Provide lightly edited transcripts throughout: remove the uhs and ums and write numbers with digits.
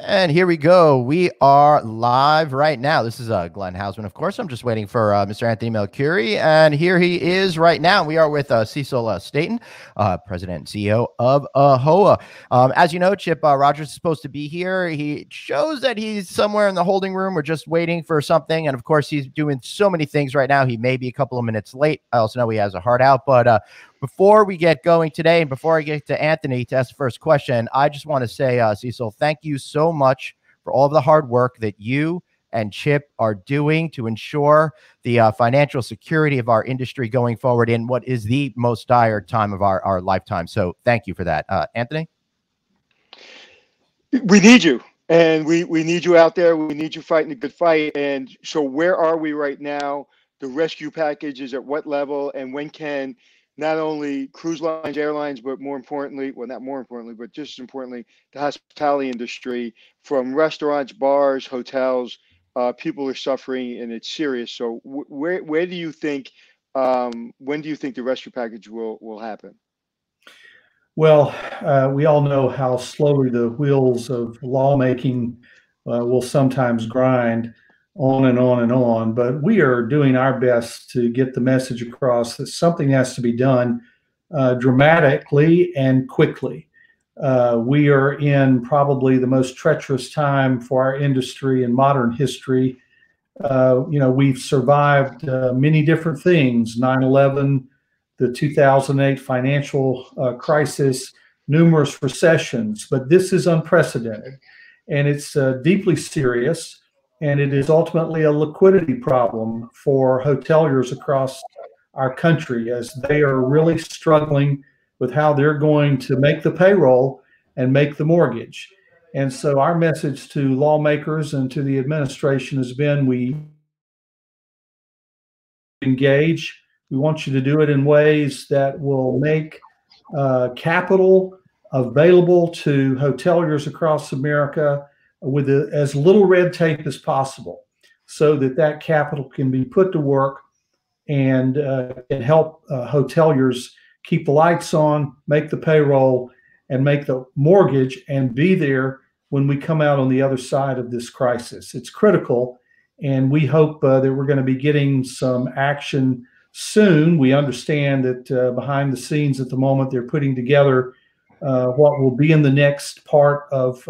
And here we go. We are live right now. This is Glenn Haussman, of course. I'm just waiting for Mr. Anthony Melchiorri, and here he is right now. We are with Cecil Staton, President and CEO of AAHOA. As you know, Chip Rogers is supposed to be here. He shows that he's somewhere in the holding room. We're just waiting for something, and of course, he's doing so many things right now. He may be a couple of minutes late. I also know he has a heart out, but before we get going today, and before I get to Anthony to ask the first question, I just want to say, Cecil, thank you so much for all of the hard work that you and Chip are doing to ensure the financial security of our industry going forward in what is the most dire time of our lifetime. So thank you for that. Anthony? We need you, and we need you out there. We need you fighting a good fight. And so where are we right now? The rescue package is at what level, and when can not only cruise lines, airlines, but more importantly, well, not more importantly, but just as importantly, the hospitality industry, from restaurants, bars, hotels, people are suffering, and it's serious. So where do you think, when do you think the rescue package will happen? Well, we all know how slowly the wheels of lawmaking will sometimes grind on and on and on, but we are doing our best to get the message across that something has to be done dramatically and quickly. We are in probably the most treacherous time for our industry in modern history. We've survived many different things: 9/11, the 2008 financial crisis, numerous recessions, but this is unprecedented, and it's deeply serious. And it is ultimately a liquidity problem for hoteliers across our country, as they are really struggling with how they're going to make the payroll and make the mortgage. And so our message to lawmakers and to the administration has been, we engage. We want you to do it in ways that will make capital available to hoteliers across America with as little red tape as possible, so that capital can be put to work and can help hoteliers keep the lights on, make the payroll, and make the mortgage, and be there when we come out on the other side of this crisis. It's critical, and we hope that we're going to be getting some action soon. We understand that behind the scenes at the moment, they're putting together what will be in the next part of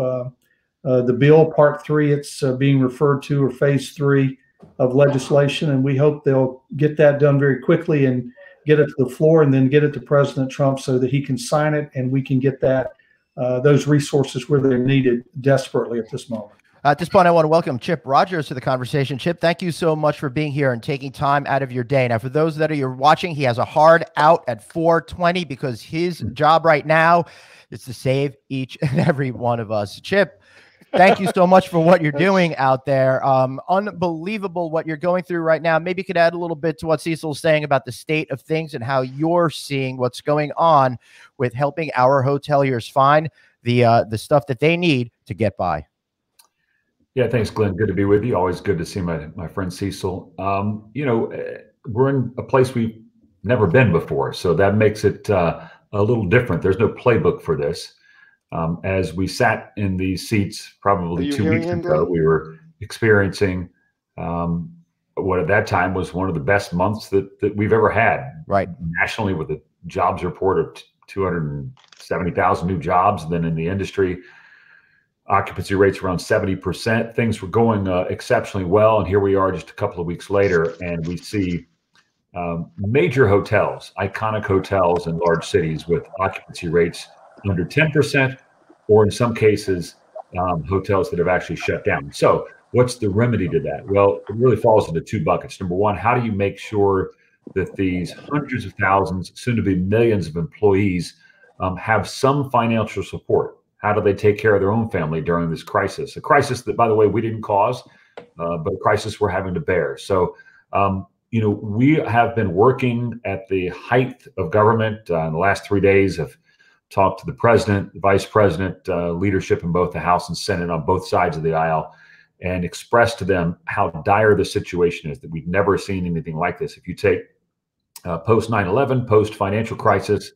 the bill, Part 3, it's being referred to, or Phase 3 of legislation, and we hope they'll get that done very quickly and get it to the floor, and then get it to President Trump so that he can sign it, and we can get that those resources where they're needed desperately at this moment. At this point, I want to welcome Chip Rogers to the conversation. Chip, thank you so much for being here and taking time out of your day. Now, for those that are watching, he has a hard out at 4:20 because his job right now is to save each and every one of us. Chip, thank you so much for what you're doing out there. Unbelievable what you're going through right now. Maybe you could add a little bit to what Cecil's saying about the state of things and how you're seeing what's going on with helping our hoteliers find the stuff that they need to get by. Yeah, thanks, Glenn. Good to be with you. Always good to see my friend Cecil. We're in a place we've never been before, so that makes it a little different. There's no playbook for this. As we sat in these seats probably 2 weeks ago, we were experiencing what at that time was one of the best months that we've ever had. Right. Nationally, with a jobs report of 270,000 new jobs. And then in the industry, occupancy rates around 70%. Things were going exceptionally well. And here we are just a couple of weeks later, and we see major hotels, iconic hotels in large cities with occupancy rates under 10%, or in some cases, hotels that have actually shut down. So what's the remedy to that? Well, it really falls into two buckets. Number one, how do you make sure that these hundreds of thousands, soon to be millions of employees have some financial support? How do they take care of their own family during this crisis? A crisis that, by the way, we didn't cause, but a crisis we're having to bear. So, we have been working at the height of government in the last 3 days. Have talked to the president, the vice president, leadership in both the House and Senate on both sides of the aisle, and expressed to them how dire the situation is, that we've never seen anything like this. If you take post 9/11, post financial crisis,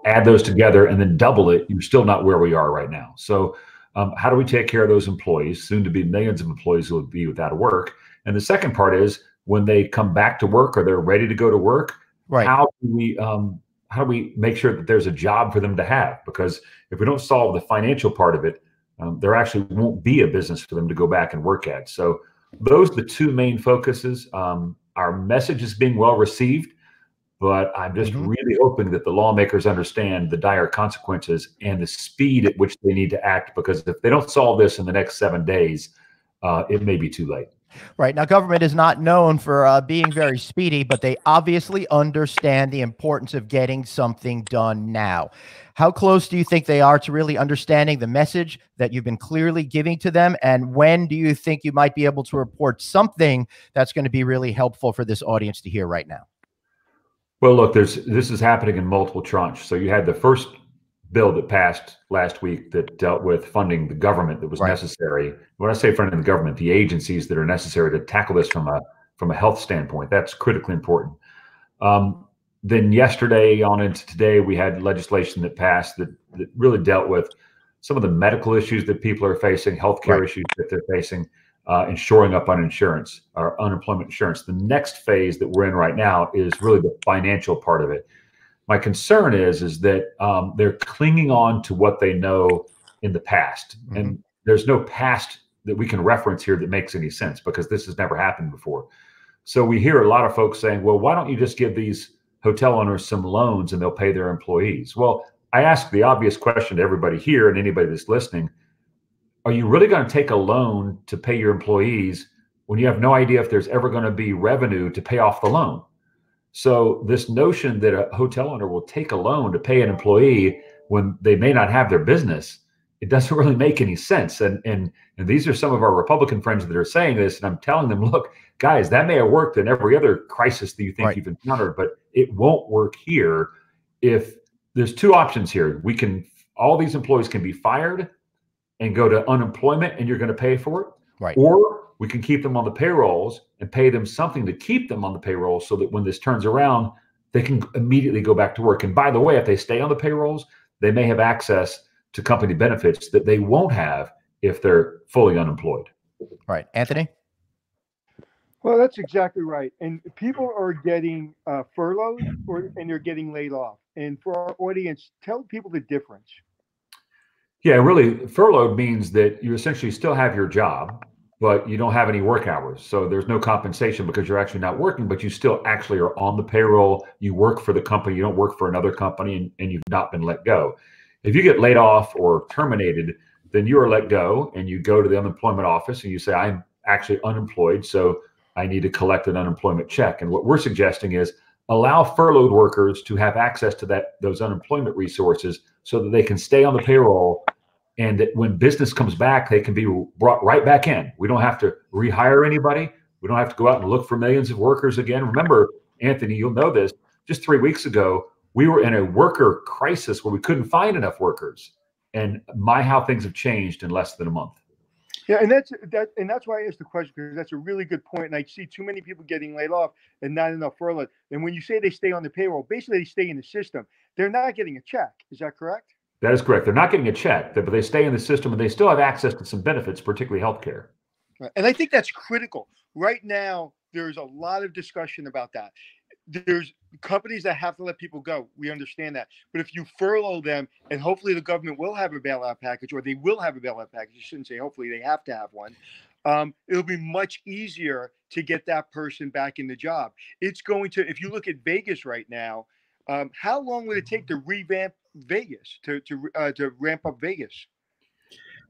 add those together and then double it, you're still not where we are right now. So How do we take care of those employees, soon to be millions of employees who will be without work? And the second part is when they come back to work or they're ready to go to work, Right. how do we make sure that there's a job for them to have? Because if we don't solve the financial part of it, there actually won't be a business for them to go back and work at. So those are the two main focuses. Our message is being well received, but I'm just really hoping that the lawmakers understand the dire consequences and the speed at which they need to act, because if they don't solve this in the next 7 days, it may be too late. Right. Now, government is not known for being very speedy, but they obviously understand the importance of getting something done now. How close do you think they are to really understanding the message that you've been clearly giving to them? And when do you think you might be able to report something that's going to be really helpful for this audience to hear right now? Well, look, this is happening in multiple tranches. So you had the first bill that passed last week that dealt with funding the government that was necessary. When I say funding the government, the agencies that are necessary to tackle this from a health standpoint, that's critically important. Then yesterday on into today, we had legislation that passed that really dealt with some of the medical issues that people are facing, healthcare issues that they're facing, and shoring up on insurance or unemployment insurance. The next phase that we're in right now is really the financial part of it. My concern is that they're clinging on to what they know in the past. And there's no past that we can reference here that makes any sense, because this has never happened before. So we hear a lot of folks saying, well, why don't you just give these hotel owners some loans and they'll pay their employees? Well, I ask the obvious question to everybody here and anybody that's listening. Are you really going to take a loan to pay your employees when you have no idea if there's ever going to be revenue to pay off the loan? So this notion that a hotel owner will take a loan to pay an employee when they may not have their business, it doesn't really make any sense. And these are some of our Republican friends that are saying this, and I'm telling them, look, guys, that may have worked in every other crisis that you think you've encountered, but it won't work here. If there's two options here, all these employees can be fired and go to unemployment, and you're going to pay for it, or we can keep them on the payrolls and pay them something to keep them on the payroll so that when this turns around, they can immediately go back to work. And by the way, if they stay on the payrolls, they may have access to company benefits that they won't have if they're fully unemployed. Right. Anthony? Well, that's exactly right. And people are getting furloughed and they're getting laid off. And for our audience, tell people the difference. Yeah, really, furloughed means that you essentially still have your job, but you don't have any work hours. So there's no compensation because you're actually not working, but you still actually are on the payroll. You work for the company. You don't work for another company, and you've not been let go. If you get laid off or terminated, then you are let go, and you go to the unemployment office and you say, I'm actually unemployed, so I need to collect an unemployment check. And what we're suggesting is allow furloughed workers to have access to those unemployment resources so that they can stay on the payroll, and that when business comes back, they can be brought right back in. We don't have to rehire anybody. We don't have to go out and look for millions of workers again. Remember, Anthony, you'll know this, just 3 weeks ago, we were in a worker crisis where we couldn't find enough workers. And how things have changed in less than a month. Yeah, and that's why I asked the question, because that's a really good point. And I see too many people getting laid off and not enough furloughed. And when you say they stay on the payroll, basically they stay in the system. They're not getting a check. Is that correct? That is correct. They're not getting a check, but they stay in the system and they still have access to some benefits, particularly healthcare. And I think that's critical. Right now, there's a lot of discussion about that. There's companies that have to let people go. We understand that. But if you furlough them, and hopefully the government will have a bailout package, or they will have a bailout package, you shouldn't say hopefully, they have to have one. It'll be much easier to get that person back in the job. It's going to, if you look at Vegas right now, how long would it take to revamp Vegas, to ramp up Vegas?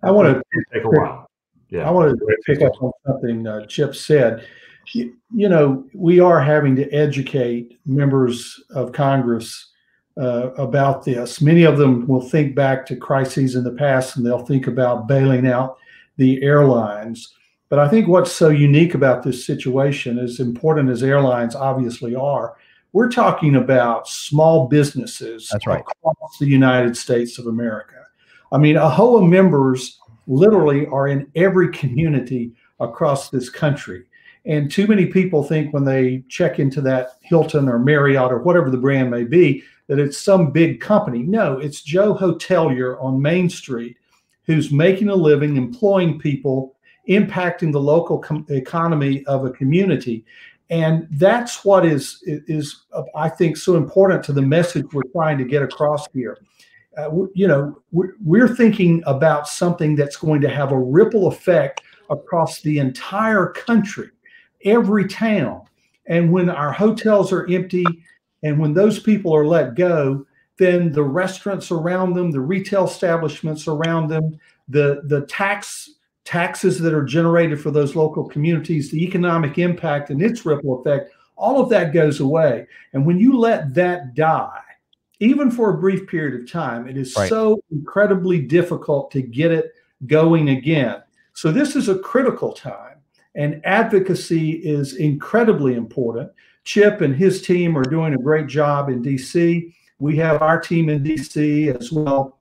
I want to take a while. Yeah, I want to pick up on something Chip said. You know, we are having to educate members of Congress about this. Many of them will think back to crises in the past, and they'll think about bailing out the airlines. But I think what's so unique about this situation, as important as airlines obviously are, we're talking about small businesses across the United States of America. I mean, AAHOA members literally are in every community across this country. And too many people think when they check into that Hilton or Marriott or whatever the brand may be, that it's some big company. No, it's Joe Hotelier on Main Street who's making a living, employing people, impacting the local economy of a community. And that's what is I think, so important to the message we're trying to get across here. We're thinking about something that's going to have a ripple effect across the entire country, every town. And when our hotels are empty and when those people are let go, then the restaurants around them, the retail establishments around them, the taxes that are generated for those local communities, the economic impact and its ripple effect, all of that goes away. And when you let that die, even for a brief period of time, it is so incredibly difficult to get it going again. So this is a critical time, and advocacy is incredibly important. Chip and his team are doing a great job in DC. We have our team in DC, as well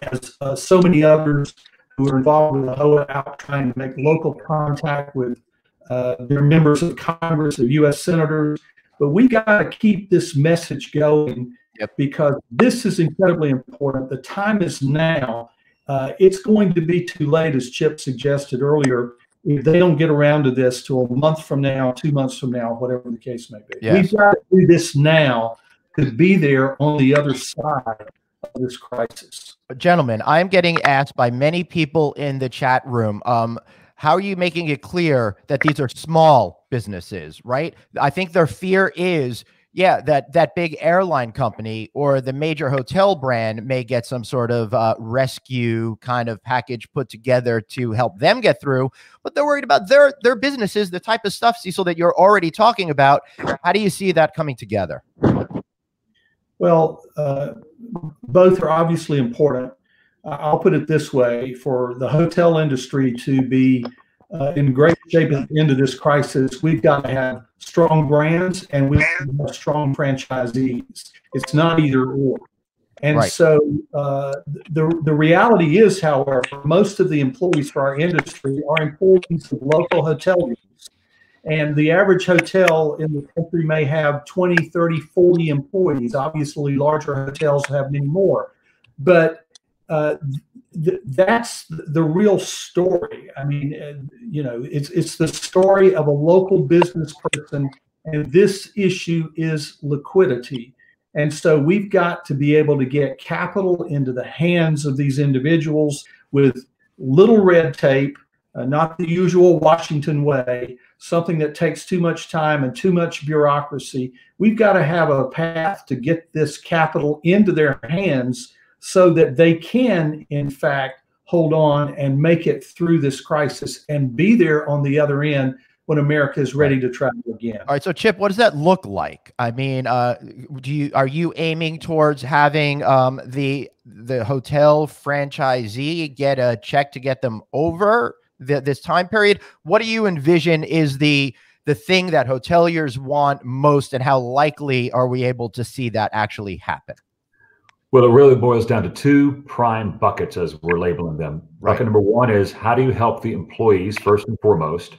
as so many others who are involved with AAHOA, out trying to make local contact with their members of Congress, the U.S. senators. But we got to keep this message going, because this is incredibly important. The time is now. It's going to be too late, as Chip suggested earlier, if they don't get around to this till a month from now, 2 months from now, whatever the case may be. We've got to do this now to be there on the other side of this crisis. Gentlemen, I'm getting asked by many people in the chat room, how are you making it clear that these are small businesses, right? I think their fear is, that big airline company or the major hotel brand may get some sort of rescue kind of package put together to help them get through, but they're worried about their businesses, the type of stuff, Cecil, that you're already talking about. How do you see that coming together? Well, both are obviously important. I'll put it this way: for the hotel industry to be in great shape at the end of this crisis, we've got to have strong brands and we have strong franchisees. It's not either or. And so the reality is, however, most of the employees for our industry are employees of local hoteliers. And the average hotel in the country may have 20, 30, 40 employees. Obviously, larger hotels have many more. But that's the real story. I mean, it's the story of a local business person, and this issue is liquidity. And so we've got to be able to get capital into the hands of these individuals with little red tape, not the usual Washington way, something that takes too much time and too much bureaucracy. We've got to have a path to get this capital into their hands so that they can, in fact, hold on and make it through this crisis and be there on the other end when America is ready to travel again. All right, so Chip, what does that look like? I mean, are you aiming towards having the hotel franchisee get a check to get them over this time period? What do you envision is the thing that hoteliers want most, and how likely are we able to see that actually happen? Well, it really boils down to two prime buckets, as we're labeling them. Bucket number one is, how do you help the employees first and foremost?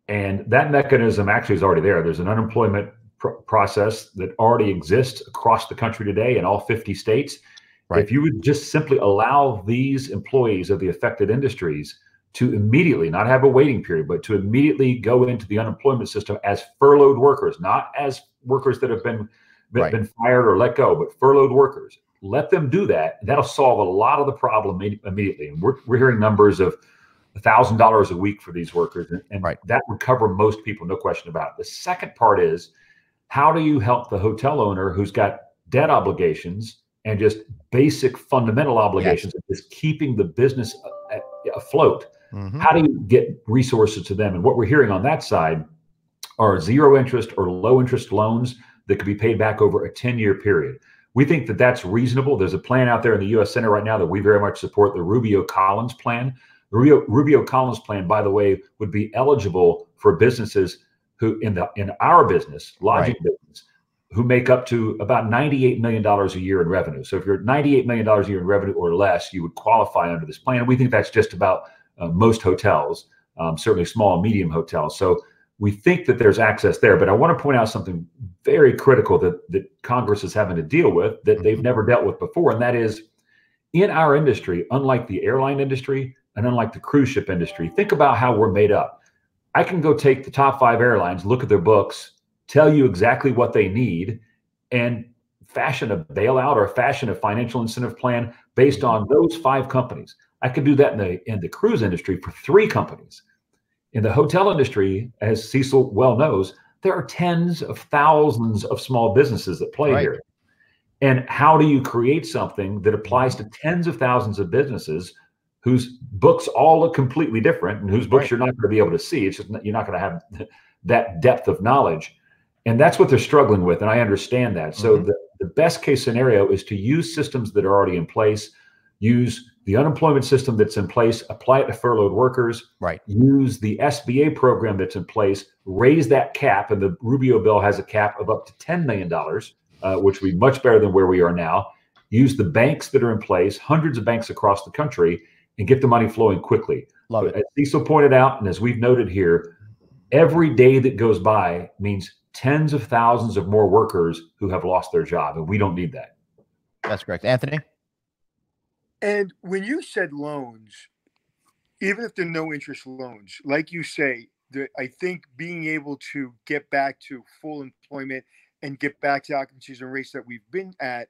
And that mechanism actually is already there. There's an unemployment process that already exists across the country today in all 50 states. If you would just simply allow these employees of the affected industries to immediately, not have a waiting period, but to immediately go into the unemployment system as furloughed workers, not as workers that have been fired or let go, but furloughed workers. Let them do that. That'll solve a lot of the problem immediately. And we're hearing numbers of $1,000 a week for these workers, and that would cover most people, no question about it. The second part is, how do you help the hotel owner who's got debt obligations and just basic fundamental obligations of just keeping the business afloat? How do you get resources to them? And what we're hearing on that side are zero interest or low interest loans that could be paid back over a 10-year period. We think that that's reasonable. There's a plan out there in the U.S. Senate right now that we very much support, the Rubio-Collins plan. The Rubio-Collins plan, by the way, would be eligible for businesses who, in our business, lodging business, who make up to about $98 million a year in revenue. So if you're $98 million a year in revenue or less, you would qualify under this plan. We think that's just about most hotels, certainly small and medium hotels. So we think that there's access there. But I want to point out something very critical that Congress is having to deal with that they've never dealt with before, and that is, in our industry, unlike the airline industry and unlike the cruise ship industry, think about how we're made up. I can go take the top 5 airlines, look at their books, tell you exactly what they need, and fashion a bailout or fashion a financial incentive plan based on those 5 companies. I could do that in the cruise industry for 3 companies. In the hotel industry, as Cecil well knows, there are tens of thousands of small businesses that play here. And how do you create something that applies to tens of thousands of businesses whose books all look completely different and whose books you're not going to be able to see? It's just you're not going to have that depth of knowledge. And that's what they're struggling with. And I understand that. So the best case scenario is to use systems that are already in place, use the unemployment system that's in place, apply it to furloughed workers, use the SBA program that's in place, raise that cap. And the Rubio bill has a cap of up to $10 million. Which would be much better than where we are now. Use the banks that are in place, hundreds of banks across the country, and get the money flowing quickly. Love it. As Cecil pointed out, and as we've noted here, every day that goes by means tens of thousands of more workers who have lost their job, and we don't need that. That's correct. Anthony? And when you said loans, even if they're no interest loans, like you say, I think being able to get back to full employment and get back to occupancies and rates that we've been at,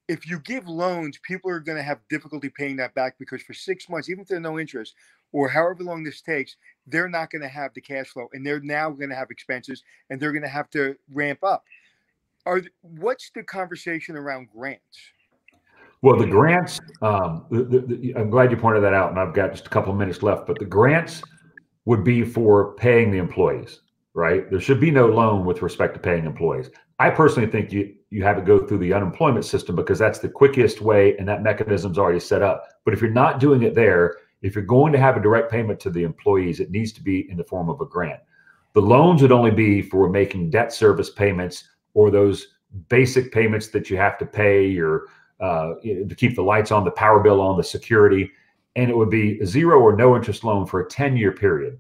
if you give loans, people are going to have difficulty paying that back because for 6 months, even if there's no interest or however long this takes, they're not going to have the cash flow and they're now going to have expenses and they're going to have to ramp up. What's the conversation around grants? Well, the grants, I'm glad you pointed that out, and I've got just a couple of minutes left, but the grants would be for paying the employees, right? There should be no loan with respect to paying employees. I personally think you have to go through the unemployment system because that's the quickest way and that mechanism's already set up. But if you're not doing it there, if you're going to have a direct payment to the employees, it needs to be in the form of a grant. The loans would only be for making debt service payments or those basic payments that you have to pay or to keep the lights on, the power bill on, the security. And it would be a 0 or no interest loan for a 10-year period.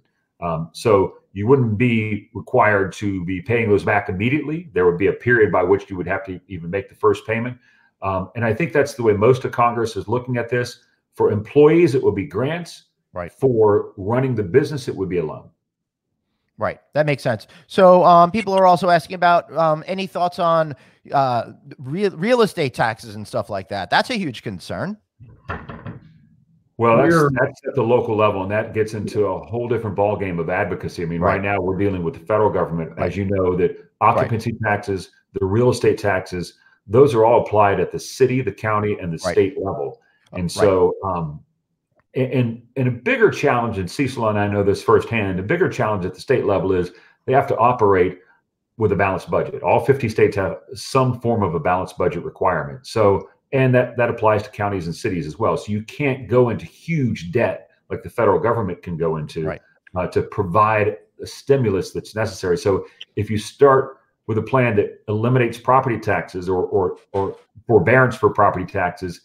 So you wouldn't be required to be paying those back immediately. There would be a period by which you would have to even make the first payment. And I think that's the way most of Congress is looking at this. For employees, it would be grants. For running the business, it would be a loan. Right. That makes sense. So people are also asking about any thoughts on real estate taxes and stuff like that. That's a huge concern. Well, that's at the local level, and that gets into a whole different ballgame of advocacy. I mean, right now we're dealing with the federal government, as you know, that occupancy taxes, the real estate taxes, those are all applied at the city, the county, and the state level. And so, and a bigger challenge, and Cecil and I know this firsthand, a bigger challenge at the state level is they have to operate with a balanced budget. All 50 states have some form of a balanced budget requirement. So, and that applies to counties and cities as well. So you can't go into huge debt like the federal government can go into to provide a stimulus that's necessary. So if you start with a plan that eliminates property taxes or forbearance for property taxes,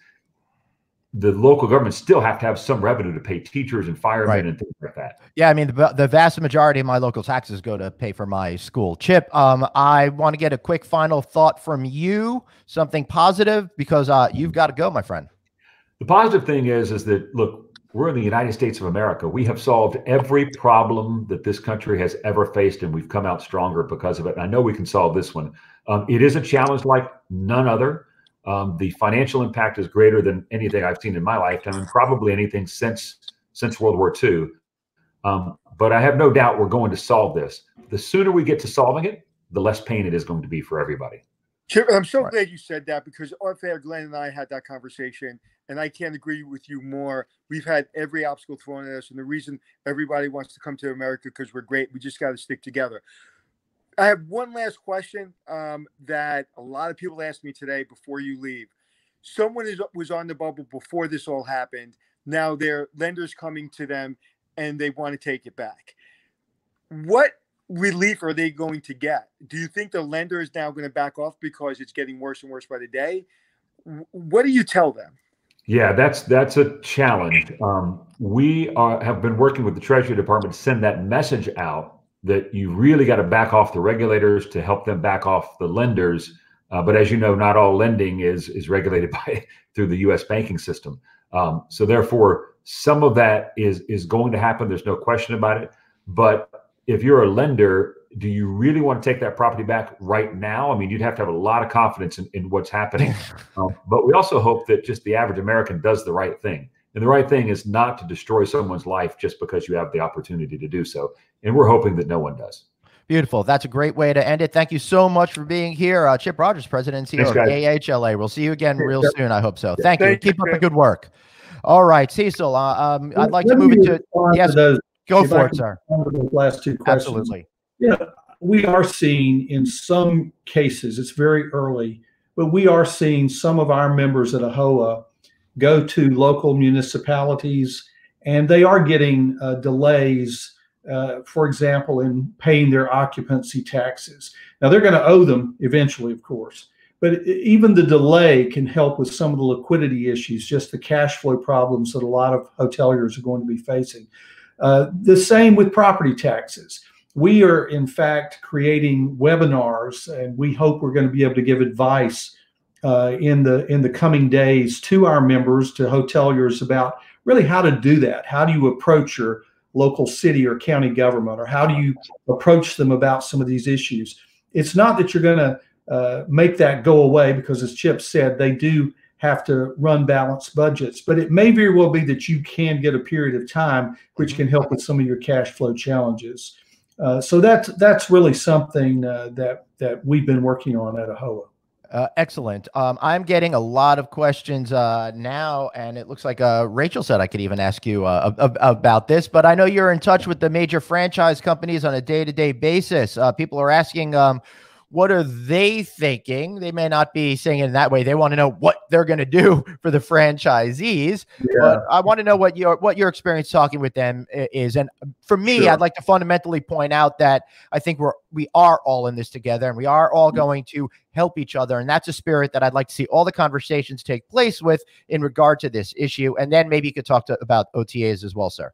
the local governments still have to have some revenue to pay teachers and firemen and things like that. Yeah, I mean, the vast majority of my local taxes go to pay for my school. Chip, I want to get a quick final thought from you, something positive, because you've got to go, my friend. The positive thing is that, look, we're in the United States of America. We have solved every problem that this country has ever faced, and we've come out stronger because of it. And I know we can solve this one. It is a challenge like none other. The financial impact is greater than anything I've seen in my lifetime, and probably anything since World War II. But I have no doubt we're going to solve this. The sooner we get to solving it, the less pain it is going to be for everybody. Chip, I'm so glad you said that, because off-air, Glenn and I had that conversation, and I can't agree with you more. We've had every obstacle thrown at us, and the reason everybody wants to come to America because we're great. We just got to stick together. I have one last question that a lot of people asked me today before you leave. Someone was on the bubble before this all happened. Now their lenders coming to them and they want to take it back. What relief are they going to get? Do you think the lender is now going to back off because it's getting worse and worse by the day? What do you tell them? Yeah, that's a challenge. We have been working with the Treasury Department to send that message out that you really got to back off the regulators to help them back off the lenders But as you know, not all lending is regulated through the U.S. banking system. So therefore, some of that is going to happen. There's no question about it. But if you're a lender, do you really want to take that property back right now? I mean, you'd have to have a lot of confidence in what's happening. But we also hope that just the average American does the right thing. And the right thing is not to destroy someone's life just because you have the opportunity to do so. And we're hoping that no one does. Beautiful. That's a great way to end it. Thank you so much for being here. Chip Rogers, President and CEO of AHLA. We'll see you again real soon. I hope so. Thank you. Keep up the good work. All right, Cecil, I'd like to move into, yes, go for it, sir. Those last two questions. Absolutely. Yeah, we are seeing in some cases, it's very early, but we are seeing some of our members at AAHOA go to local municipalities, and they are getting delays, for example, in paying their occupancy taxes. Now, they're going to owe them eventually, of course, but even the delay can help with some of the liquidity issues, just the cash flow problems that a lot of hoteliers are going to be facing. The same with property taxes. We are, in fact, creating webinars, and we hope we're going to be able to give advice in the coming days to our members, to hoteliers, about really how to do that. How do you approach your local city or county government, or how do you approach them about some of these issues? It's not that you're going to make that go away, because, as Chip said, they do have to run balanced budgets, but it may very well be that you can get a period of time which can help with some of your cash flow challenges. So that's really something that we've been working on at AAHOA. Excellent. I'm getting a lot of questions now, and it looks like Rachel said I could even ask you about this, but I know you're in touch with the major franchise companies on a day-to-day basis. People are asking, what are they thinking? They may not be saying it in that way. They want to know what they're going to do for the franchisees. Yeah. But I want to know what your experience talking with them is. And for me, sure, I'd like to fundamentally point out that I think we are all in this together, and we are all going to help each other. And that's a spirit that I'd like to see all the conversations take place with in regard to this issue. And then maybe you could talk about OTAs as well, sir.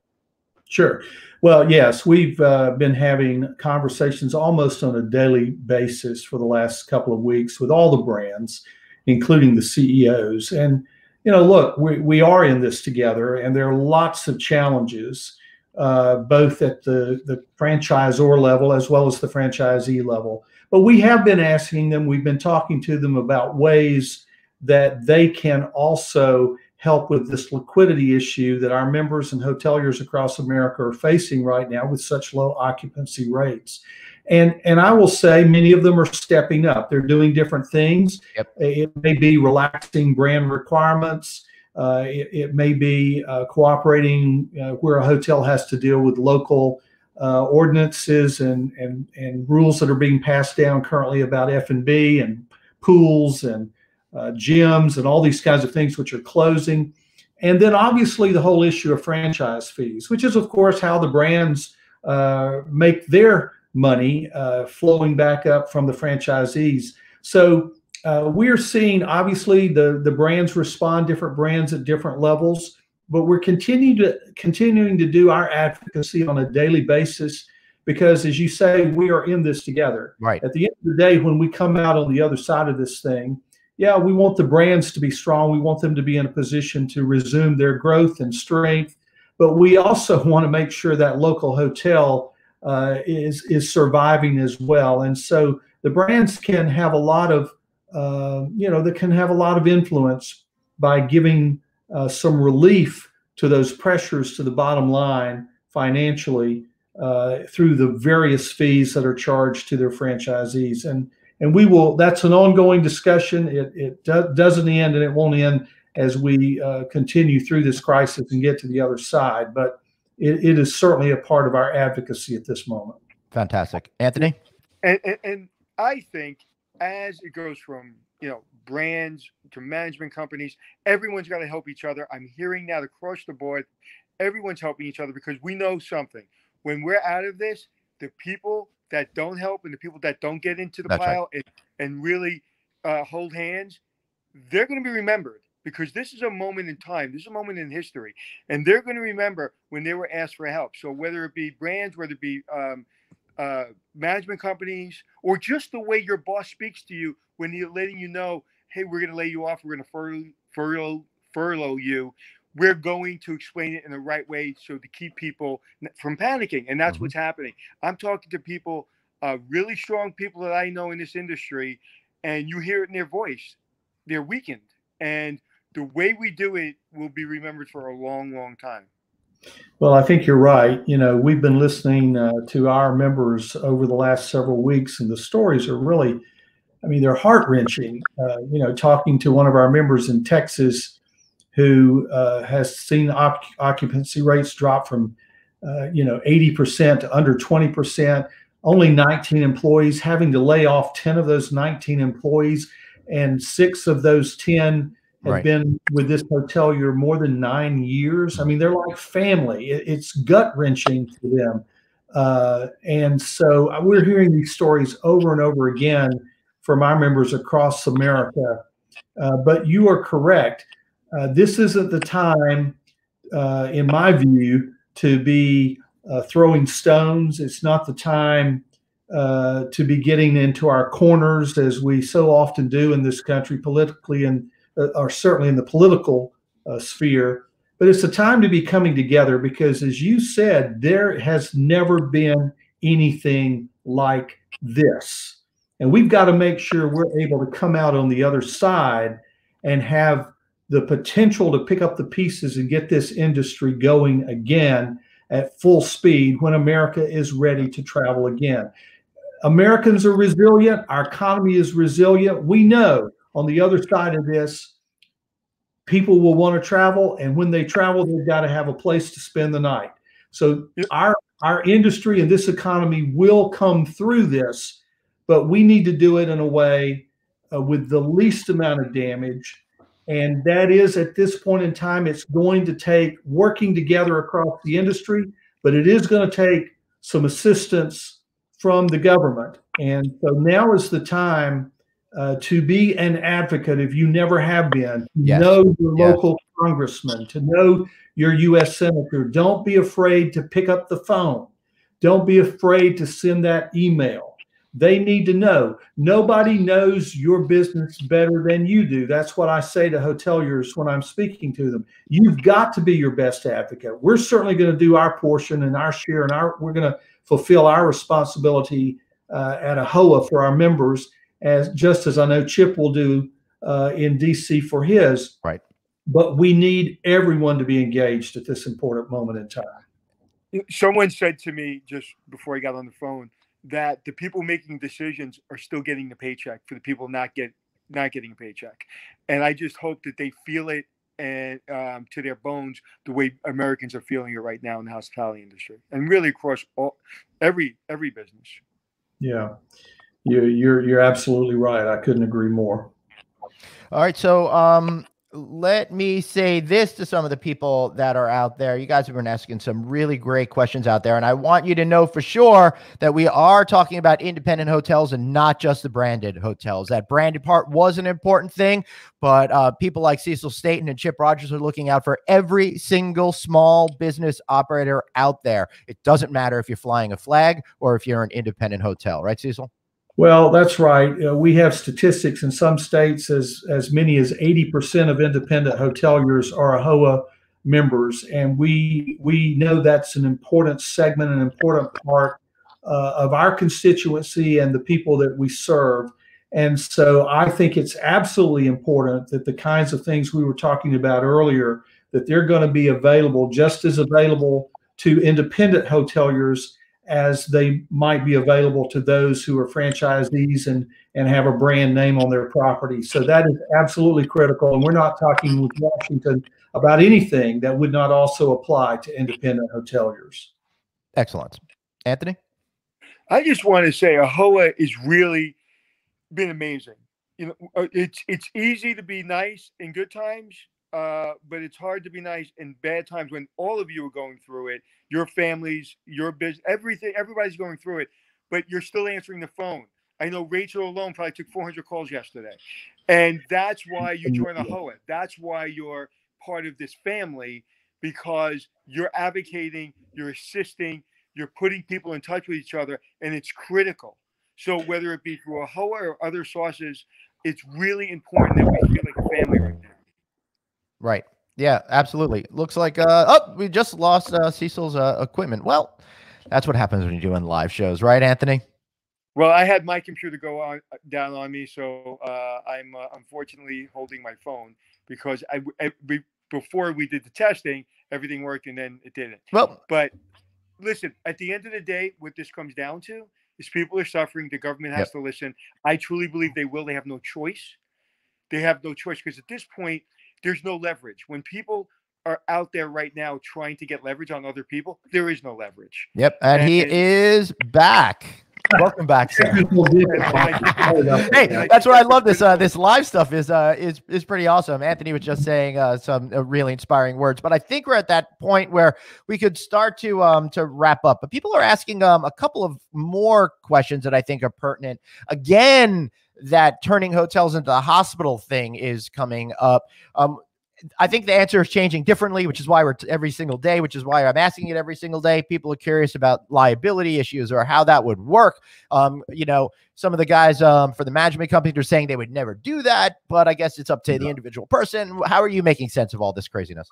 Sure. Well, yes, we've been having conversations almost on a daily basis for the last couple of weeks with all the brands, including the CEOs. And, look, we are in this together, and there are lots of challenges, both at the franchisor level as well as the franchisee level. But we have been asking them, we've been talking to them about ways that they can also help with this liquidity issue that our members and hoteliers across America are facing right now with such low occupancy rates. And I will say many of them are stepping up. They're doing different things. Yep. It may be relaxing brand requirements. It may be cooperating where a hotel has to deal with local ordinances and rules that are being passed down currently about F&B and pools and gyms and all these kinds of things which are closing. And then obviously the whole issue of franchise fees, which is of course how the brands make their money flowing back up from the franchisees. So we're seeing obviously the brands respond, different brands at different levels, but we're continuing to do our advocacy on a daily basis, because as you say, we are in this together. Right. At the end of the day, when we come out on the other side of this thing, yeah, we want the brands to be strong. We want them to be in a position to resume their growth and strength. But we also want to make sure that local hotel is surviving as well. And so the brands can have a lot of, they can have a lot of influence by giving some relief to those pressures to the bottom line financially through the various fees that are charged to their franchisees. And we will, that's an ongoing discussion. It doesn't end, and it won't end as we continue through this crisis and get to the other side. But it is certainly a part of our advocacy at this moment. Fantastic. Anthony? And I think as it goes from, brands to management companies, everyone's got to help each other. I'm hearing that across the board. Everyone's helping each other, because we know something. When we're out of this, the people that don't help and the people that don't get into the pile and really hold hands, they're going to be remembered, because this is a moment in time. This is a moment in history. And they're going to remember when they were asked for help. So whether it be brands, whether it be management companies, or just the way your boss speaks to you when he's letting you know, hey, we're going to lay you off, we're going to furlough you. We're going to explain it in the right way so to keep people from panicking. And that's what's happening. I'm talking to people, really strong people that I know in this industry, and you hear it in their voice. They're weakened. And the way we do it will be remembered for a long, long time. Well, I think you're right. You know, we've been listening to our members over the last several weeks, and the stories are really, I mean, they're heart-wrenching. You know, talking to one of our members in Texas who has seen occupancy rates drop from, 80% to under 20%, only 19 employees, having to lay off 10 of those 19 employees, and 6 of those 10 have been with this hotelier more than 9 years. I mean, they're like family. It's gut-wrenching for them. And so we're hearing these stories over and over again from our members across America. But you are correct. This isn't the time, in my view, to be throwing stones. It's not the time to be getting into our corners, as we so often do in this country politically, and or certainly in the political sphere. But it's a time to be coming together because, as you said, there has never been anything like this. And we've got to make sure we're able to come out on the other side and have the potential to pick up the pieces and get this industry going again at full speed when America is ready to travel again. Americans are resilient. Our economy is resilient. We know on the other side of this, people will want to travel, and when they travel, they've got to have a place to spend the night. So our industry and this economy will come through this, but we need to do it in a way with the least amount of damage. And that is, at this point in time, it's going to take working together across the industry, but it is going to take some assistance from the government. And so now is the time to be an advocate if you never have been, to know your local congressman, to know your U.S. senator. Don't be afraid to pick up the phone. Don't be afraid to send that email. They need to know. Nobody knows your business better than you do. That's what I say to hoteliers when I'm speaking to them. You've got to be your best advocate. We're certainly going to do our portion and our share, and we're going to fulfill our responsibility at AAHOA for our members, just as I know Chip will do in DC for his. Right. But we need everyone to be engaged at this important moment in time. Someone said to me just before I got on the phone that the people making decisions are still getting the paycheck for the people not getting a paycheck. And I just hope that they feel it and to their bones the way Americans are feeling it right now in the hospitality industry and really across every business. Yeah, you're absolutely right. I couldn't agree more. All right, so let me say this to some of the people that are out there. You guys have been asking some really great questions out there, and I want you to know for sure that we are talking about independent hotels and not just the branded hotels. That branded part was an important thing, but people like Cecil Staton and Chip Rogers are looking out for every single small business operator out there. It doesn't matter if you're flying a flag or if you're an independent hotel, right, Cecil? Well, that's right. We have statistics in some states as many as 80% of independent hoteliers are AAHOA members, and we know that's an important segment, an important part of our constituency and the people that we serve. And so I think it's absolutely important that the kinds of things we were talking about earlier, that they're going to be available, just as available to independent hoteliers as they might be available to those who are franchisees and have a brand name on their property. So that is absolutely critical. And we're not talking with Washington about anything that would not also apply to independent hoteliers. Excellent. Anthony? I just want to say AAHOA has really been amazing. You know, it's easy to be nice in good times, but it's hard to be nice in bad times when all of you are going through it. Your families, your business, everything, everybody's going through it, but you're still answering the phone. I know Rachel alone probably took 400 calls yesterday. And that's why you join AAHOA. That's why you're part of this family, because you're advocating, you're assisting, you're putting people in touch with each other, and it's critical. So whether it be through AAHOA or other sources, it's really important that we feel like a family right now. Right. Yeah, absolutely. Looks like we just lost Cecil's equipment. Well, that's what happens when you're doing live shows, right, Anthony? Well, I had my computer go down on me, so I'm unfortunately holding my phone because before we did the testing, everything worked, and then it didn't. Well, but listen, at the end of the day, what this comes down to is people are suffering. The government has to listen. I truly believe they will. They have no choice. They have no choice because at this point, there's no leverage. When people are out there right now trying to get leverage on other people, there is no leverage. Yep, and he is back. Welcome back, sir. Hey, that's what I love. This live stuff is pretty awesome. Anthony was just saying some really inspiring words, but I think we're at that point where we could start to wrap up. But people are asking a couple of more questions that I think are pertinent. Again, that turning hotels into a hospital thing is coming up. I think the answer is changing differently, which is why we're every single day, which is why I'm asking it every single day. People are curious about liability issues or how that would work. You know, some of the guys for the management companies are saying they would never do that, but I guess it's up to the individual person. How are you making sense of all this craziness?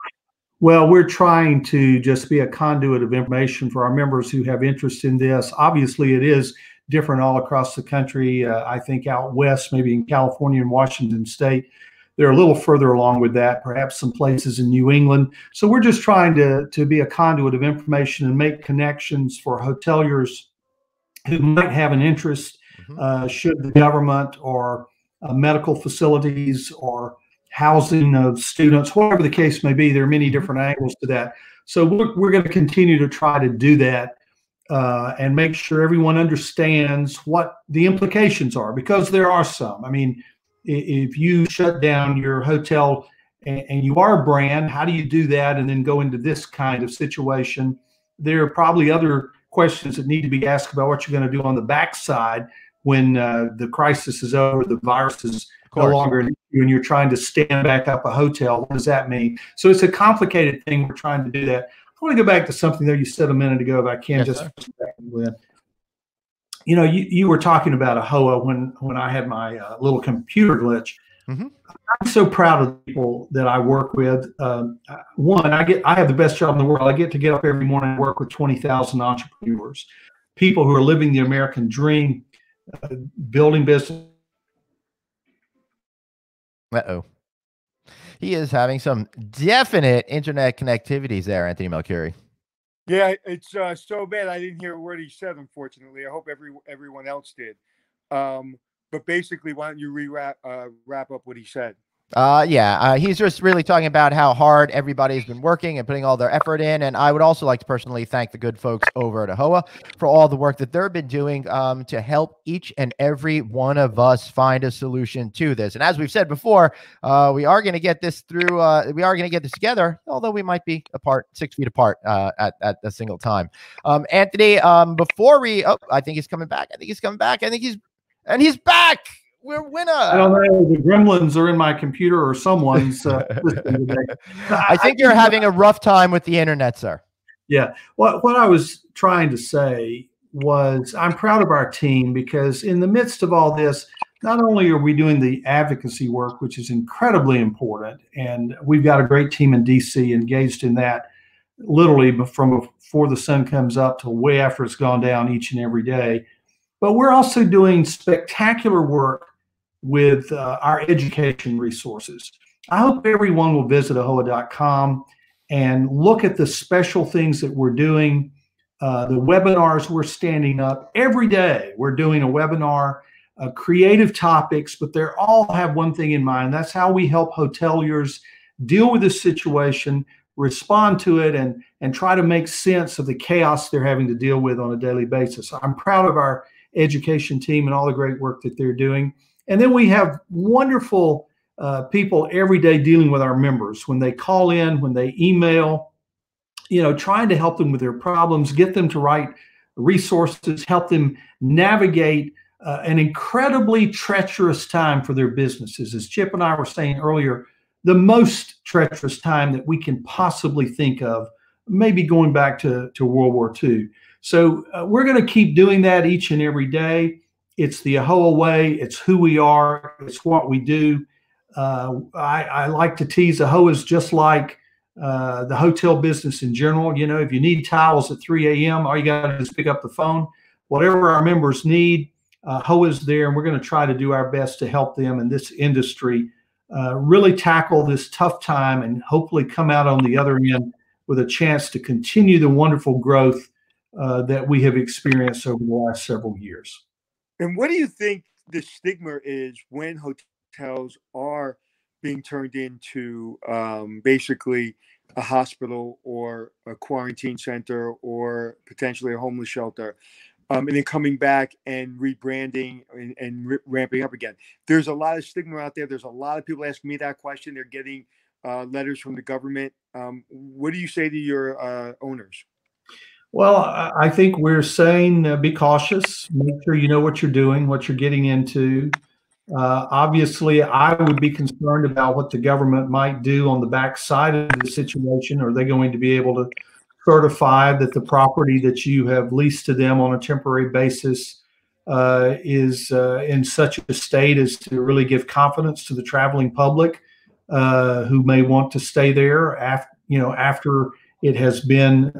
Well, we're trying to just be a conduit of information for our members who have interest in this. Obviously, it is different all across the country. I think out west, maybe in California and Washington State, they're a little further along with that, perhaps some places in New England. So we're just trying to be a conduit of information and make connections for hoteliers who might have an interest, should the government or medical facilities or housing of students, whatever the case may be. There are many different angles to that. So we're going to continue to try to do that and make sure everyone understands what the implications are, because there are some. I mean, if you shut down your hotel and you are a brand, how do you do that and then go into this kind of situation? There are probably other questions that need to be asked about what you're going to do on the backside when the crisis is over, the virus is no longer an issue, and you're trying to stand back up a hotel. What does that mean? So it's a complicated thing. We're trying to do that. I want to go back to something that you said a minute ago, if I can, just for a second, Glenn. You know, you were talking about AAHOA when I had my little computer glitch. I'm so proud of the people that I work with. One, I have the best job in the world. I get to get up every morning and work with 20,000 entrepreneurs, people who are living the American dream, building business. He is having some definite internet connectivities there, Anthony Melchiorri. Yeah, it's so bad I didn't hear a word he said, unfortunately. I hope everyone else did. But basically, why don't you wrap up what he said? He's just really talking about how hard everybody's been working and putting all their effort in. And I would also like to personally thank the good folks over at AAHOA for all the work that they've been doing to help each and every one of us find a solution to this. And as we've said before, we are going to get this through. We are going to get this together, although we might be apart, 6 feet apart at a single time. Anthony, before we, I think he's coming back. He's back. We're winner. I don't know. The gremlins are in my computer or someone's. I think you're having a rough time with the internet, sir. Yeah. What I was trying to say was I'm proud of our team, because in the midst of all this, not only are we doing the advocacy work, which is incredibly important, and we've got a great team in DC engaged in that literally from before the sun comes up till way after it's gone down each and every day. But we're also doing spectacular work with our education resources. I hope everyone will visit AAHOA.com and look at the special things that we're doing, the webinars we're standing up. Every day we're doing a webinar, creative topics, but they all have one thing in mind. That's how we help hoteliers deal with this situation, respond to it, and try to make sense of the chaos they're having to deal with on a daily basis. I'm proud of our education team and all the great work that they're doing. And then we have wonderful people every day dealing with our members. When they call in, when they email, trying to help them with their problems, get them to right resources, help them navigate an incredibly treacherous time for their businesses. As Chip and I were saying earlier, the most treacherous time that we can possibly think of, maybe going back to World War II. So we're going to keep doing that each and every day. It's the AHOA way. It's who we are. It's what we do. I like to tease AHOA is just like the hotel business in general. You know, if you need towels at 3 a.m., all you got to do is pick up the phone. Whatever our members need, AHOA is there, and we're going to try to do our best to help them in this industry really tackle this tough time and hopefully come out on the other end with a chance to continue the wonderful growth that we have experienced over the last several years. And what do you think the stigma is when hotels are being turned into basically a hospital or a quarantine center or potentially a homeless shelter, and then coming back and rebranding and ramping up again? There's a lot of stigma out there. There's a lot of people asking me that question. They're getting letters from the government. What do you say to your owners? Well, I think we're saying be cautious, make sure you know what you're doing, what you're getting into. Obviously, I would be concerned about what the government might do on the backside of the situation. Are they going to be able to certify that the property that you have leased to them on a temporary basis is in such a state as to really give confidence to the traveling public who may want to stay there after it has been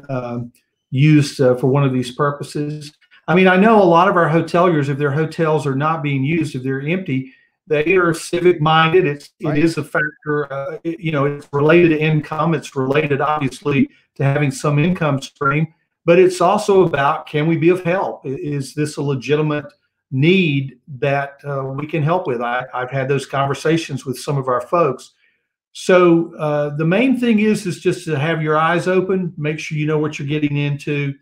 used for one of these purposes? I mean, I know a lot of our hoteliers, if their hotels are not being used, if they're empty, they are civic minded. It is a factor, it's related to income. It's related, obviously, to having some income stream, but it's also about, can we be of help? Is this a legitimate need that we can help with? I've had those conversations with some of our folks. So the main thing is just to have your eyes open, make sure you know what you're getting into,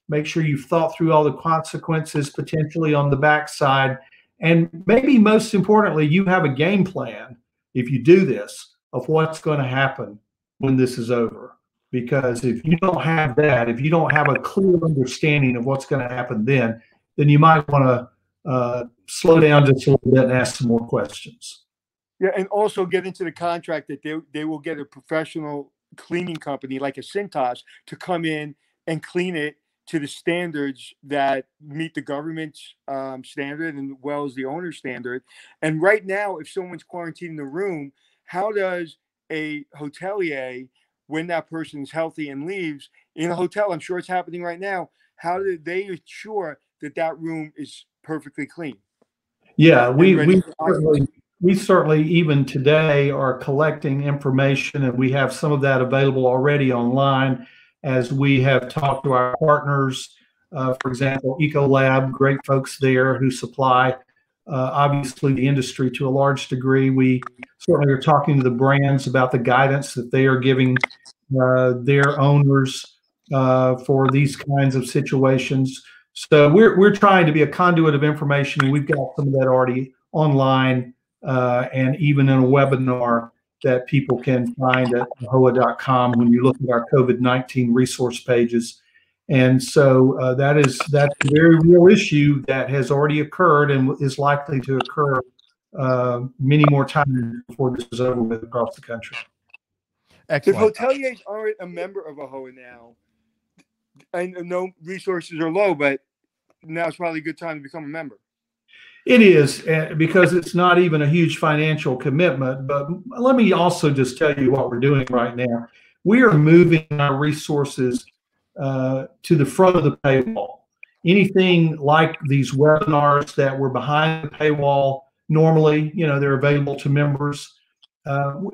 make sure you've thought through all the consequences potentially on the backside. And maybe most importantly, you have a game plan, if you do this, of what's going to happen when this is over. Because if you don't have that, if you don't have a clear understanding of what's going to happen then you might want to slow down just a little bit and ask some more questions. Yeah, and also get into the contract that they will get a professional cleaning company like a Cintas to come in and clean it to the standards that meet the government's standard and well as the owner's standard. And right now, if someone's quarantining the room, how does a hotelier, when that person is healthy and leaves in a hotel, I'm sure it's happening right now, how do they ensure that that room is perfectly clean? Yeah, we certainly even today are collecting information, and we have some of that available already online as we have talked to our partners. For example, Ecolab, great folks there who supply obviously the industry to a large degree. We certainly are talking to the brands about the guidance that they are giving their owners for these kinds of situations. So we're trying to be a conduit of information, and we've got some of that already online and even in a webinar that people can find at AHOA.com when you look at our COVID-19 resource pages. And so that's a very real issue that has already occurred and is likely to occur many more times before this is over with across the country. Excellent. If hoteliers aren't a member of AHOA now, I know resources are low, but now it's probably a good time to become a member. It is, because it's not even a huge financial commitment. But let me also just tell you what we're doing right now. We are moving our resources to the front of the paywall. Anything like these webinars that were behind the paywall, normally, they're available to members.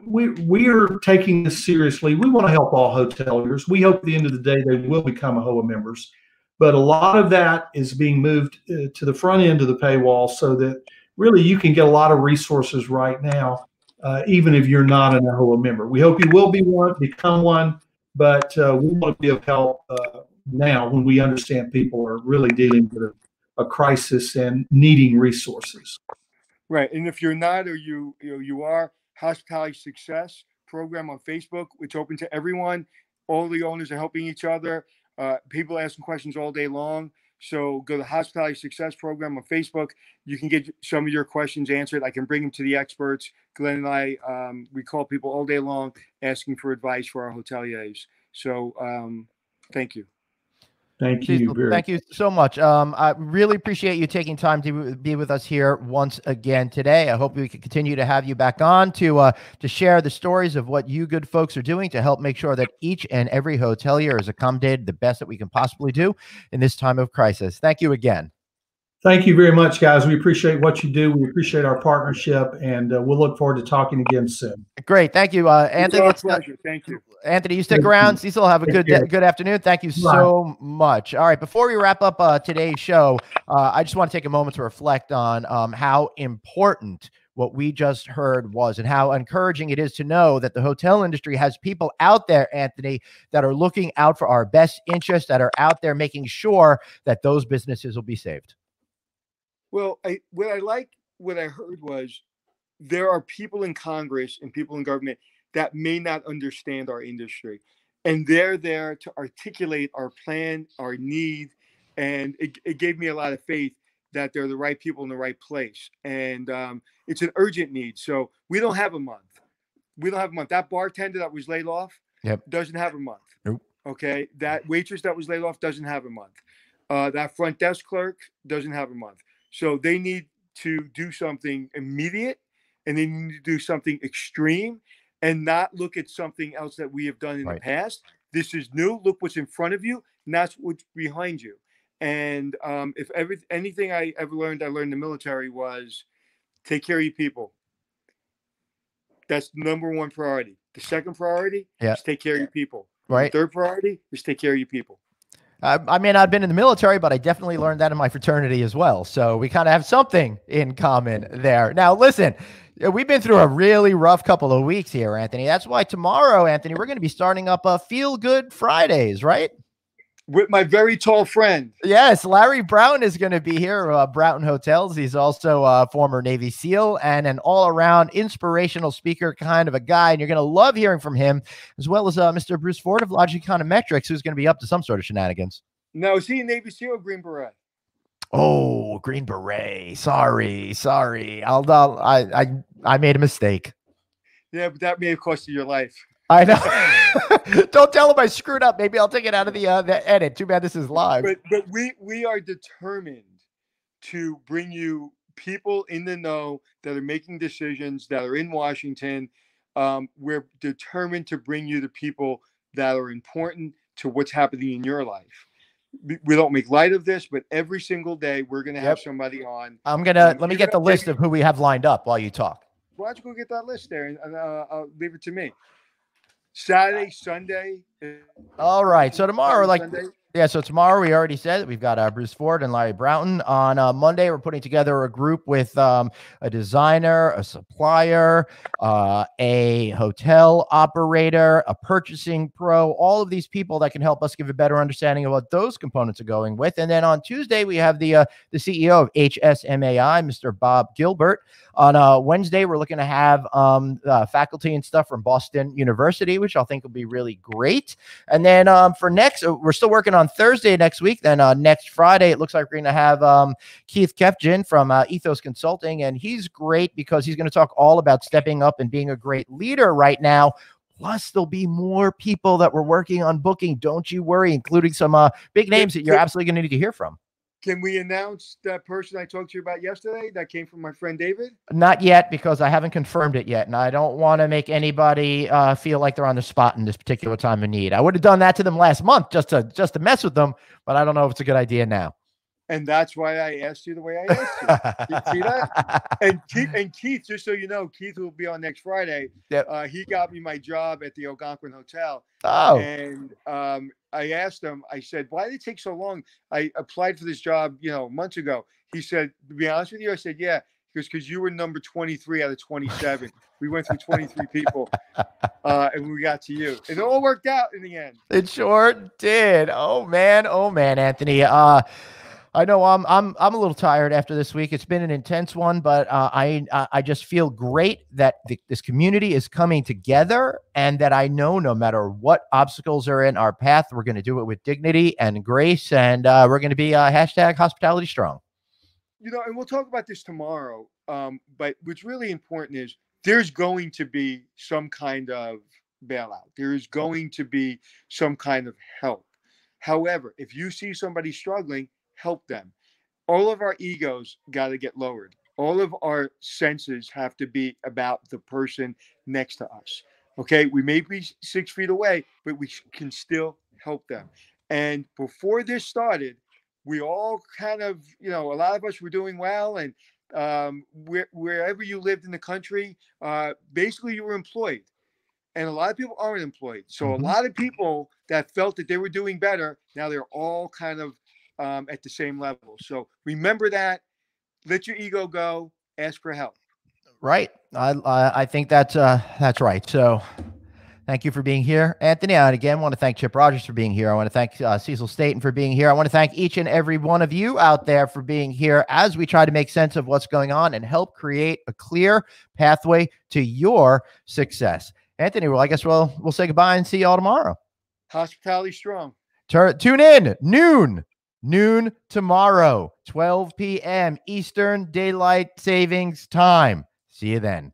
We are taking this seriously. We want to help all hoteliers. We hope at the end of the day they will become AHOA members. But a lot of that is being moved to the front end of the paywall so that really you can get a lot of resources right now, even if you're not an AHOA member. We hope you will become one, but we want to be of help now when we understand people are really dealing with a crisis and needing resources. Right. And if you're not, or you are, Hospitality Success program on Facebook, it's open to everyone. All the owners are helping each other. People asking questions all day long. So go to Hospitality Success Program on Facebook. You can get some of your questions answered. I can bring them to the experts. Glenn and I, we call people all day long asking for advice for our hoteliers. So thank you. Thank you Cecil, very thank you so much. I really appreciate you taking time to be with us here once again today. I hope we can continue to have you back on to share the stories of what you good folks are doing to help make sure that each and every hotelier is accommodated the best that we can possibly do in this time of crisis. Thank you again. Thank you very much, guys. We appreciate what you do. We appreciate our partnership, and we'll look forward to talking again soon. Great. Thank you, Anthony. It's our pleasure. Thank you. Anthony, you stick around. Cecil, have a good afternoon. Thank you so much. All right, before we wrap up today's show, I just want to take a moment to reflect on how important what we just heard was and how encouraging it is to know that the hotel industry has people out there, Anthony, that are looking out for our best interests, that are out there making sure that those businesses will be saved. Well, what I heard was there are people in Congress and people in government that may not understand our industry, and they're there to articulate our plan, our need, and it gave me a lot of faith that they're the right people in the right place, and it's an urgent need. So we don't have a month. That bartender that was laid off doesn't have a month. Nope. Okay, that waitress that was laid off doesn't have a month. That front desk clerk doesn't have a month. So they need to do something immediate, and they need to do something extreme, and not look at something else that we have done in the past. This is new. Look what's in front of you, and that's what's behind you. And if anything I ever learned, I learned in the military was take care of your people. That's the number one priority. The second priority is take care of your people. Right. The third priority is take care of your people. I may not have been in the military, but I definitely learned that in my fraternity as well. So we kind of have something in common there. Now, listen, we've been through a really rough couple of weeks here, Anthony. That's why tomorrow, Anthony, we're going to be starting up Feel Good Fridays, right? With my very tall friend. Yes, Larry Broughton is going to be here, Broughton Hotels. He's also a former Navy SEAL and an all-around inspirational speaker kind of a guy, and you're going to love hearing from him, as well as Mr. Bruce Ford of Logic Econometrics, who's going to be up to some sort of shenanigans. No, is he a Navy SEAL or Green Beret? Oh, Green Beret. Sorry. I made a mistake. Yeah, but that may have cost you your life. I know. Don't tell him I screwed up. Maybe I'll take it out of the edit. Too bad this is live. But we are determined to bring you people in the know that are making decisions that are in Washington. We're determined to bring you the people that are important to what's happening in your life. We don't make light of this, but every single day we're going to have somebody on. Let me get the list of who we have lined up while you talk. Why don't you go get that list there and I'll leave it to me. Saturday, Sunday. All right. So tomorrow, Sunday. So tomorrow we already said that we've got Bruce Ford and Larry Broughton. On Monday, we're putting together a group with a designer, a supplier, a hotel operator, a purchasing pro, all of these people that can help us give a better understanding of what those components are going with. And then on Tuesday, we have the CEO of HSMAI, Mr. Bob Gilbert. On Wednesday, we're looking to have faculty and stuff from Boston University, which I think will be really great. And then for next, we're still working on Thursday next week. Then next Friday, it looks like we're going to have Keith Kefjin from Ethos Consulting. And he's great because he's going to talk all about stepping up and being a great leader right now. Plus, there'll be more people that we're working on booking. Don't you worry, including some big names that you're absolutely going to need to hear from. Can we announce that person I talked to you about yesterday that came from my friend David? Not yet, because I haven't confirmed it yet, and I don't want to make anybody feel like they're on the spot in this particular time of need. I would have done that to them last month just to mess with them, but I don't know if it's a good idea now. And that's why I asked you the way I asked you. You see that? And Keith, just so you know, Keith will be on next Friday. Yep. He got me my job at the Algonquin Hotel. Oh. And I asked him, I said, why did it take so long? I applied for this job, months ago. He said, to be honest with you, I said, yeah. He goes, because you were number 23 out of 27. We went through 23 people, and we got to you. And it all worked out in the end. It sure did. Oh man, Anthony. I know I'm a little tired after this week. It's been an intense one, but I just feel great that this community is coming together, and that I know no matter what obstacles are in our path, we're going to do it with dignity and grace, and we're going to be hashtag hospitality strong. And we'll talk about this tomorrow. But what's really important is there's going to be some kind of bailout. There is going to be some kind of help. However, if you see somebody struggling, help them. All of our egos got to get lowered. All of our senses have to be about the person next to us. Okay, we may be 6 feet away, but we can still help them. And before this started, we all kind of, a lot of us were doing well, and wherever you lived in the country, basically you were employed. And a lot of people aren't employed. So a lot of people that felt that they were doing better, now they're all kind of at the same level. So remember that. Let your ego go. Ask for help. Right. I think that's right. So thank you for being here, Anthony. And again, want to thank Chip Rogers for being here. I want to thank Cecil Staton for being here. I want to thank each and every one of you out there for being here as we try to make sense of what's going on and help create a clear pathway to your success. Anthony, well, I guess we'll say goodbye and see you all tomorrow. Hospitality strong. Tune in noon tomorrow, 12 p.m. Eastern Daylight Savings Time. See you then.